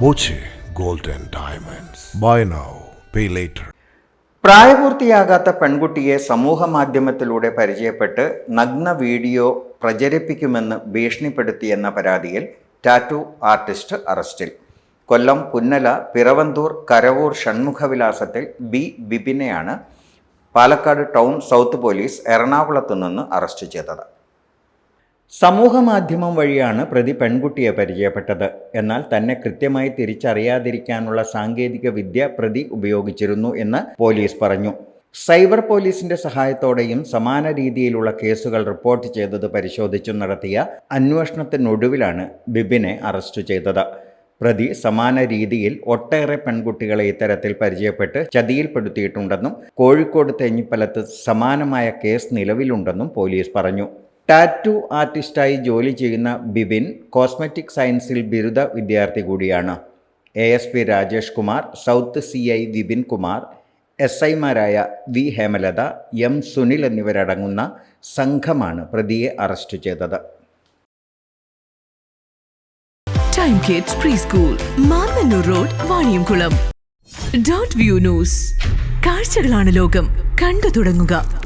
Boche gold and diamonds. Buy now, pay later. പ്രായപൂർത്തിയാകാത്ത പെൺകുട്ടിയെ സമൂഹ മാധ്യമത്തിലൂടെ പരിചയപ്പെട്ട് നഗ്ന വീഡിയോ പ്രചരിപ്പിക്കുമെന്ന് ഭീഷണിപ്പെടുത്തിയെന്ന പരാതിയിൽ ടാറ്റു ആർട്ടിസ്റ്റ് അറസ്റ്റിൽ. കൊല്ലം പുന്നല പിറവന്തൂർ കരവൂർ ഷൺമുഖവിലാസത്തിൽ ബിബിനെയാണ് പാലക്കാട് ടൗൺ സൗത്ത് പോലീസ് എറണാകുളത്തു നിന്ന് അറസ്റ്റ് ചെയ്തത്. സമൂഹ മാധ്യമം വഴിയാണ് പ്രതി പെൺകുട്ടിയെ പരിചയപ്പെട്ടത്. എന്നാൽ തന്നെ കൃത്യമായി തിരിച്ചറിയാതിരിക്കാനുള്ള സാങ്കേതിക വിദ്യ പ്രതി ഉപയോഗിച്ചിരുന്നു എന്ന് പോലീസ് പറഞ്ഞു. സൈബർ പോലീസിന്റെ സഹായത്തോടെയും സമാന രീതിയിലുള്ള കേസുകൾ റിപ്പോർട്ട് ചെയ്തത് പരിശോധിച്ചു നടത്തിയ അന്വേഷണത്തിനൊടുവിലാണ് ബിബിനെ അറസ്റ്റ് ചെയ്തത്. പ്രതി സമാന രീതിയിൽ ഒട്ടേറെ പെൺകുട്ടികളെ ഇത്തരത്തിൽ പരിചയപ്പെട്ട് ചതിയിൽപ്പെടുത്തിയിട്ടുണ്ടെന്നും കോഴിക്കോട് തേഞ്ഞിപ്പലത്ത് സമാനമായ കേസ് നിലവിലുണ്ടെന്നും പോലീസ് പറഞ്ഞു. ടാറ്റു ആർട്ടിസ്റ്റായി ജോലി ചെയ്യുന്ന ബിബിൻ കോസ്മെറ്റിക് സയൻസിൽ ബിരുദ വിദ്യാർത്ഥി കൂടിയാണ്. ASP Rajesh Kumar, south CI Vipin Kumar, SIമാരായ V ഹേമലത, M സുനിൽ എന്നിവരടങ്ങുന്ന സംഘമാണ് പ്രതിയെ അറസ്റ്റ് ചെയ്തത്. Time kids pre school, Mannanur road, Vaniyamkulam. .view news. കാഴ്ചകളാണ് ലോകം, കണ്ടു തുടങ്ങുക.